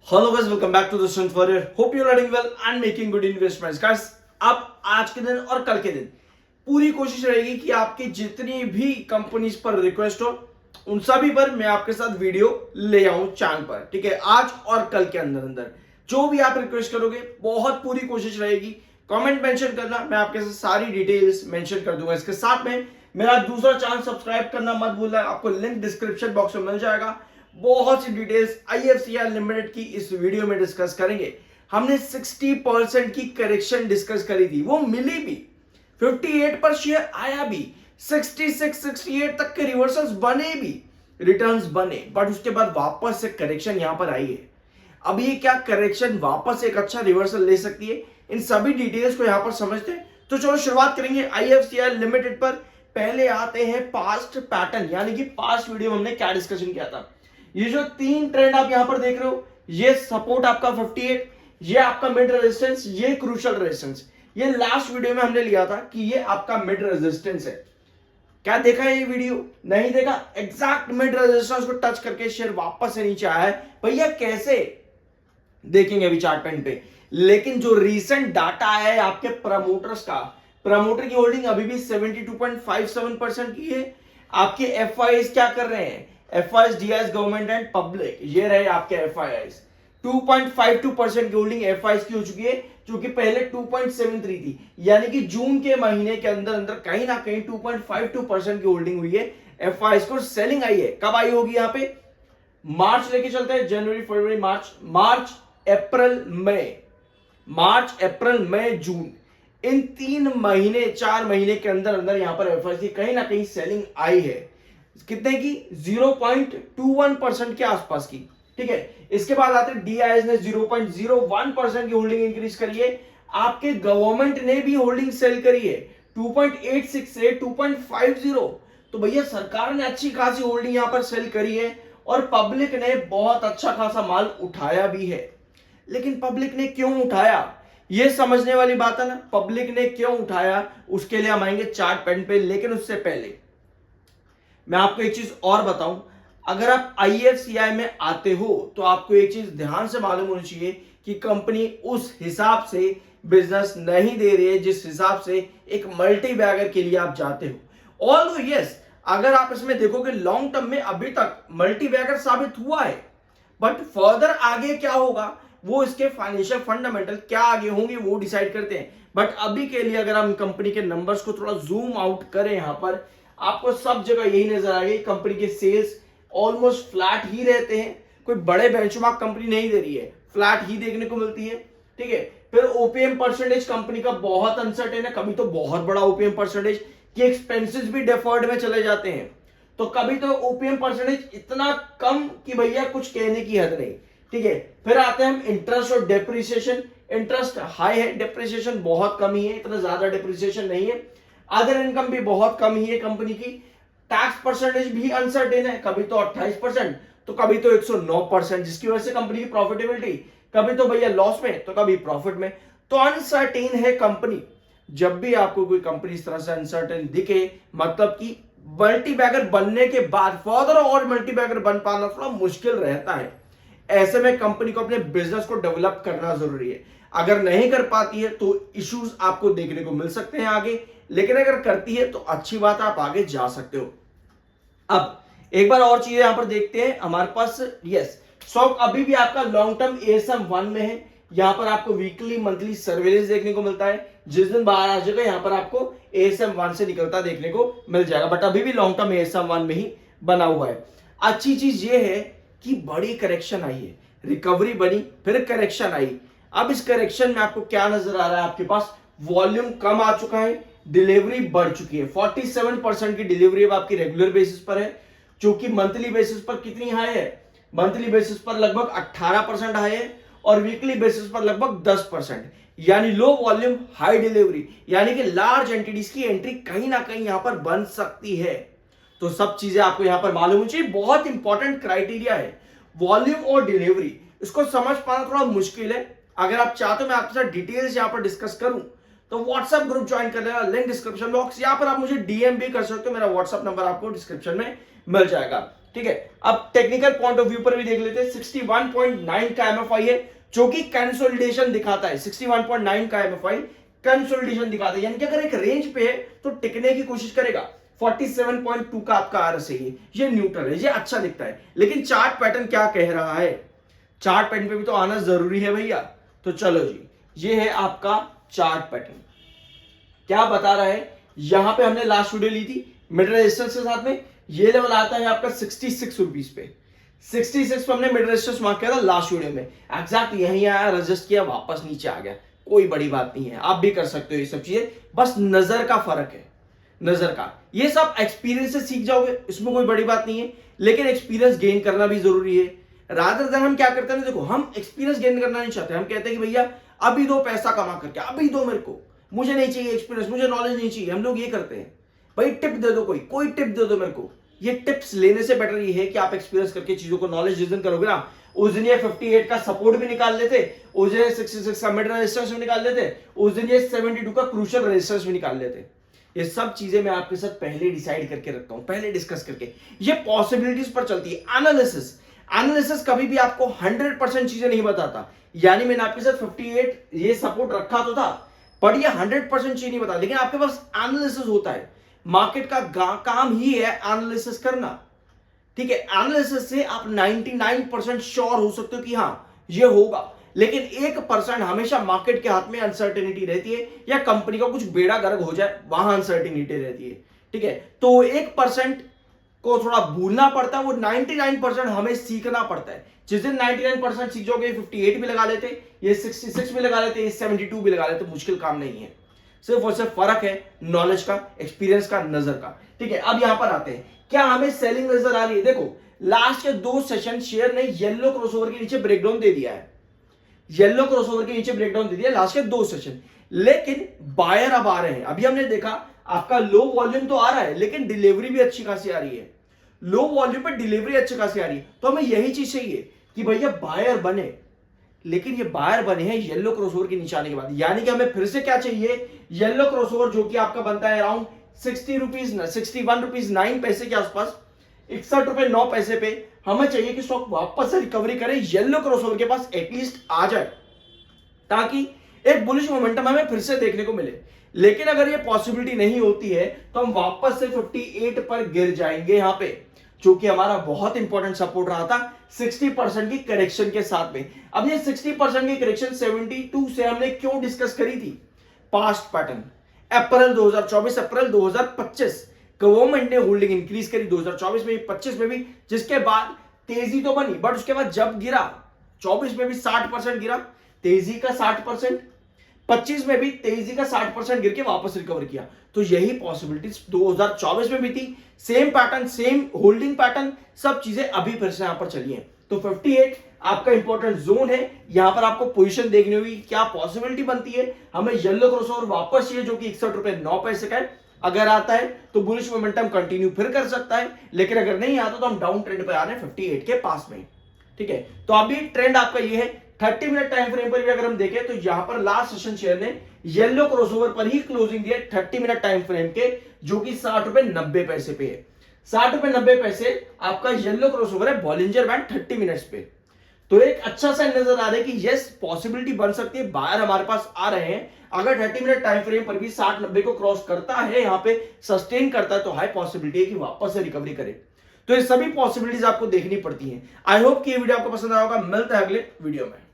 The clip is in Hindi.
Hello guys, welcome back to the Strength Warrior. Hope you are learning well and making good investments. Guys, अब आज के दिन और कल के दिन पूरी कोशिश रहेगी कि आपकी जितनी भी कंपनीज पर रिक्वेस्ट हो उन सभी पर मैं आपके साथ वीडियो ले आऊं चैनल पर। ठीक है, आज और कल के अंदर अंदर जो भी आप रिक्वेस्ट करोगे बहुत पूरी कोशिश रहेगी। कमेंट मेंशन करना, मैं आपके साथ सारी डिटेल्स मेंशन कर दूंगा। इसके साथ में मेरा दूसरा चैनल सब्सक्राइब करना मत भूलना, आपको लिंक डिस्क्रिप्शन बॉक्स में मिल जाएगा। बहुत सी डिटेल्स IFCI लिमिटेड की इस वीडियो में डिस्कस करेंगे। हमने 60% की करेक्शन डिस्कस करी थी, वो मिली भी, 58 पर शेयर आया भी, 66-68 तक के रिवर्सल्स बने भी, रिटर्न्स बने, बट उसके बाद वापस से करेक्शन यहां पर आई है। अब ये क्या करेक्शन वापस एक अच्छा रिवर्सल ले सकती है, इन सभी डिटेल्स को यहां पर समझते हैं। तो चलो शुरुआत करेंगे IFCI लिमिटेड पर। पहले आते हैं पास्ट पैटर्न, यानी कि पास्ट वीडियो में हमने क्या डिस्कशन किया था। ये जो तीन ट्रेंड आप यहां पर देख रहे हो, ये सपोर्ट आपका 58, ये आपका मिड रेजिस्टेंस, ये क्रूशियल रेजिस्टेंस। ये लास्ट वीडियो में हमने लिया था कि ये आपका मिड रेजिस्टेंस है। क्या देखा है ये वीडियो? नहीं देखा? एग्जैक्ट मिड रेजिस्टेंस को टच करके शेयर वापस से नीचे आया है। भैया कैसे देखेंगे अभी चार्ट पेन पे, लेकिन जो रीसेंट डाटा आया है आपके प्रमोटर्स का, प्रमोटर की होल्डिंग अभी भी 72.57% की है। आपके FIIs क्या कर रहे हैं? FIIs, DIIs, government and public, ये रहे आपके FIIs। 2.52% की होल्डिंग FIIs की हो चुकी है, जो कि पहले 2.73 थी। यानी कि जून के महीने के अंदर अंदर कहीं ना कहीं 2.52% की होल्डिंग हुई है। FIIs को सेलिंग आई है। कब आई होगी यहाँ पे? मार्च लेके चलते हैं, जनवरी, फरवरी, मार्च, अप्रैल, मई, मार्च, अप्रैल, मई, जून, इन 3 महीने 4 महीने के अंदर अंदर यहां पर FIIs की कहीं ना कहीं सेलिंग आई है। कितने की? 0.21% के आसपास की। ठीक है, इसके बाद आते हैं DIIs ने 0.01% की होल्डिंग इंक्रीज करी है। आपके गवर्नमेंट ने भी होल्डिंग सेल करी है 2.86 से 2.50। तो भैया सरकार ने अच्छी खासी होल्डिंग यहां पर सेल करी है और पब्लिक ने बहुत अच्छा खासा माल उठाया भी है। लेकिन पब्लिक ने क्यों उठाया, ये समझने वाली बात है ना। पब्लिक ने क्यों उठाया उसके लिए हम आएंगे चार्ट पेन पे, लेकिन उससे पहले मैं आपको एक चीज और बताऊं। अगर आप IFCI में आते हो तो आपको एक चीज ध्यान से मालूम होनी चाहिए कि कंपनी उस हिसाब से बिजनेस नहीं दे रही है जिस हिसाब से एक मल्टी बैगर के लिए आप जाते हो। ऑल्दो यस, अगर आप इसमें देखोगे लॉन्ग टर्म में अभी तक मल्टी बैगर साबित हुआ है, बट फर्दर आगे क्या होगा वो इसके फाइनेंशियल फंडामेंटल क्या आगे होंगे वो डिसाइड करते हैं। बट अभी के लिए अगर हम कंपनी के नंबर्स को थोड़ा जूम आउट करें, यहां पर आपको सब जगह यही नजर आएगी, कंपनी के सेल्स ऑलमोस्ट फ्लैट ही रहते हैं। कोई बड़े बेंचमार्क कंपनी नहीं दे रही है, फ्लैट ही देखने को मिलती है। ठीक है, फिर OPM परसेंटेज कंपनी का बहुत अनसर्टेन है। कभी तो बहुत बड़ा OPM परसेंटेज कि एक्सपेंसेस भी डेफर्ड में चले जाते हैं, तो कभी तो OPM परसेंटेज इतना कम कि भैया कुछ कहने की हद नहीं। ठीक है, फिर आते हैं हम इंटरेस्ट और डेप्रिसिएशन। इंटरेस्ट हाई है, डेप्रिसिएशन बहुत कम ही है, इतना ज्यादा डेप्रिसिएशन नहीं है। अदर इनकम भी बहुत कम ही है कंपनी की। टैक्स परसेंटेज भी अनसर्टेन है, कभी तो 28% तो कभी तो 109%, जिसकी वजह से कंपनी की प्रॉफिटेबिलिटी कभी तो भैया लॉस में तो कभी प्रॉफिट में। तो अनसर्टेन है कंपनी। जब भी आपको कोई कंपनी इस तरह से अनसर्टेन दिखे, मतलब कि मल्टी बैगर बनने के बाद फर्दर और मल्टी बैगर बन पाना थोड़ा मुश्किल रहता है। ऐसे में कंपनी को अपने बिजनेस को डेवलप करना जरूरी है। अगर नहीं कर पाती है तो इश्यूज आपको देखने को मिल सकते हैं आगे, लेकिन अगर करती है तो अच्छी बात है, आप आगे जा सकते हो। अब एक बार और चीजें यहां पर देखते हैं हमारे पास। यस, स्टॉक अभी भी आपका लॉन्ग टर्म ASM 1 में है। यहां पर आपको वीकली मंथली सर्वेलेंस देखने को मिलता है। जिस दिन बाहर आ जाएगा यहां पर आपको ASM 1 से निकलता देखने को मिल जाएगा, बट अभी भी लॉन्ग टर्म ASM 1 में ही बना हुआ है। अच्छी चीज ये है कि बड़ी करेक्शन आई है, रिकवरी बनी, फिर करेक्शन आई। अब इस करेक्शन में आपको क्या नजर आ रहा है? आपके पास वॉल्यूम कम आ चुका है, डिलीवरी बढ़ चुकी है। 47% की डिलीवरी अब आपकी रेगुलर बेसिस पर है, जो कि मंथली बेसिस पर कितनी हाई है? मंथली बेसिस पर लगभग 18% हाई है और वीकली बेसिस पर लगभग 10%। यानी लो वॉल्यूम हाई डिलीवरी, यानी कि लार्ज एंटिटीज की एंट्री कहीं ना कहीं यहां पर बन सकती है। तो सब चीजें आपको यहां पर मालूम होनी चाहिए। बहुत इंपॉर्टेंट क्राइटेरिया है वॉल्यूम और डिलीवरी, इसको समझ पाना थोड़ा मुश्किल है। अगर आप चाहते हो मैं आपके साथ डिटेल्स यहां पर डिस्कस करूं तो व्हाट्सएप ग्रुप ज्वाइन कर लेना, लिंक डिस्क्रिप्शन बॉक्स। यहां पर आप मुझे DM भी कर सकते हो, मेरा व्हाट्सएप नंबर आपको डिस्क्रिप्शन में मिल जाएगा। ठीक है, अब टेक्निकल पॉइंट ऑफ व्यू पर भी देख लेते हैं। 61.9 का एमएफआई है जो कि कंसोलिडेशन दिखाता है। 61.9 का एमएफआई कंसोलिडेशन दिखाता है, यानी कि अगर एक रेंज पे है तो टिकने की कोशिश करेगा। 47.2 का आपका आरएसआई है, ये न्यूट्रल है, ये अच्छा दिखता है। लेकिन चार्ट पैटर्न क्या कह रहा है, चार्ट पैटर्न पे भी तो आना जरूरी है भैया। तो चलो जी, ये है आपका चार्ट पैटर्न, क्या बता रहा है। यहां पे हमने लास्ट वीडियो ली थी मिड रेजिस्टेंस के साथ में, ये लेवल आता है आपका 66 रुपीज पे। 66 पे हमने मिड रेजिस्टेंस मार्क किया था लास्ट वीडियो में, एग्जैक्ट यहीं आया, रेजिस्ट किया, वापस नीचे आ गया। कोई बड़ी बात नहीं है, आप भी कर सकते हो ये सब चीजें, बस नजर का फर्क है, नजर का। ये सब एक्सपीरियंस से सीख जाओगे, इसमें कोई बड़ी बात नहीं है, लेकिन एक्सपीरियंस गेन करना भी जरूरी है। रादर देन हम क्या करते हैं, देखो हम एक्सपीरियंस गेन करना नहीं चाहते, हम कहते हैं कि भैया अभी दो पैसा कमा करके, अभी दो मेरे को, मुझे नहीं चाहिए एक्सपीरियंस, मुझे नॉलेज नहीं चाहिए। हम लोग ये करते हैं, भाई टिप दे दो, कोई टिप दे दो मेरे को। ये टिप्स लेने से बेटर ये है कि आप एक्सपीरियंस करके चीजों को नॉलेज जिस दिन करोगे ना, उस दिन ये 58 का सपोर्ट भी निकाल लेते, उस दिन 66 का मिड रेजिस्टेंस भी निकाल लेते, उस दिन ये 72 का क्रूशियल रेजिस्टेंस भी निकाल लेते। ये सब चीजें मैं आपके साथ पहले डिसाइड करके रखता हूं, पहले डिस्कस करके। ये पॉसिबिलिटीज पर चलती है। एनालिसिस कभी भी आपको 100% चीजें नहीं बताता। यानी मैंने आपके साथ 58 ये सपोर्ट रखा तो था, पर ये 100% चीज नहीं बता, लेकिन आपके पास एनालिसिस होता है। मार्केट का काम ही है एनालिसिस करना, ठीक है। एनालिसिस से आप 99% श्योर हो सकते हो कि हाँ ये होगा, लेकिन 1% हमेशा मार्केट के हाथ में अनसर्टेनिटी रहती है, या कंपनी का कुछ बेड़ा गर्क हो जाए वहां अनसर्टेनिटी रहती है, ठीक है। तो 1% को थोड़ा भूलना पड़ता है, वो 99% हमें सीखना पड़ता है। जिस दिन 99% सीख जाओगे, 58 भी लगा लेते, ये 66 भी लगा लेते, ये 72 भी लगा लेते, मुश्किल काम नहीं है। सिर्फ और सिर्फ फर्क है नॉलेज का, एक्सपीरियंस का, नजर का, ठीक है। अब यहां पर आते हैं, क्या हमें सेलिंग नजर आ रही है। देखो लास्ट के 2 सेशन शेयर ने येलो क्रॉसओवर के नीचे ब्रेकडाउन दे दिया है, येलो क्रॉसओवर के नीचे ब्रेकडाउन दे दिया लास्ट के 2 सेशन, लेकिन बायर अब आ रहे हैं। अभी हमने देखा आपका लो वॉल्यूम तो आ रहा है, लेकिन डिलीवरी भी अच्छी खासी आ रही है। लो वॉल्यूम पे डिलीवरी अच्छी खासी आ रही है, तो हमें यही चीज चाहिए कि भैया बायर बने, लेकिन ये बायर बने हैं येलो क्रॉसओवर के नीचे आने के बाद। यानी कि हमें फिर से क्या चाहिए, येलो क्रॉसओवर जो कि आपका बनता है अराउंड 61 रुपीज 9 पैसे के आसपास, 61 रुपए 9 पैसे पे हमें चाहिए कि स्टॉक वापस से रिकवरी करे, येलो क्रॉसओवर के पास एटलीस्ट आ जाए, ताकि एक बुलिश मोमेंटम हमें फिर से देखने को मिले। लेकिन अगर ये पॉसिबिलिटी नहीं होती है तो हम वापस से 58 पर गिर जाएंगे यहां पे, जो कि हमारा बहुत इंपॉर्टेंट सपोर्ट रहा था 60% की करेक्शन के साथ में। अब ये 60% की करेक्शन 72 से हमने क्यों डिस्कस करी थी, पास्ट पैटर्न अप्रैल 2024 अप्रैल 2025 गवर्नमेंट ने होल्डिंग इंक्रीज करी 2024 में भी 25 में भी, जिसके बाद तेजी तो बनी, बट उसके बाद जब गिरा 24 में भी 60% गिरा, तेजी का 60%, 25 में भी तेजी का 60% गिर के वापस रिकवर किया। तो यही पॉसिबिलिटीज 2024 में भी थी, same pattern, same holding pattern, सब चीजें अभी फिर से यहां पर चली हैं। तो 58 आपका इंपॉर्टेंट जोन है, यहां पर आपको पोजीशन देखनी होगी, क्या पॉसिबिलिटी बनती है। हमें येलो क्रॉसओवर वापस चाहिए जो कि 61 रुपए 9 पैसे का है। अगर आता है तो बुलिश मोमेंटम कंटिन्यू फिर कर सकता है, लेकिन अगर नहीं आता तो हम डाउन ट्रेंड पे आ रहे हैं 58 के पास में, ठीक है। तो अभी ट्रेंड आपका ये है। 30 मिनट टाइम फ्रेम पर भी अगर हम देखें तो यहां पर लास्ट सेशन शेयर ने येलो क्रॉसओवर पर ही क्लोजिंग दिया 30 मिनट टाइम फ्रेम के, जो कि 60 रुपए 90 पैसे पे है। 60 रुपए 90 पैसे आपका येलो क्रॉसओवर है बॉलिंजर बैंड 30 मिनट्स पे। तो एक अच्छा सा नजर आ रहा है कि यस पॉसिबिलिटी बन सकती है, बायर हमारे पास आ रहे हैं। अगर 30 मिनट टाइम फ्रेम पर भी 60-90 को क्रॉस करता है, यहां पे सस्टेन करता है, तो हाई पॉसिबिलिटी है कि वापस से रिकवरी करे। तो ये सभी पॉसिबिलिटीज आपको देखनी पड़ती हैं। आई होप कि ये वीडियो आपको पसंद आया होगा। मिलता है अगले वीडियो में।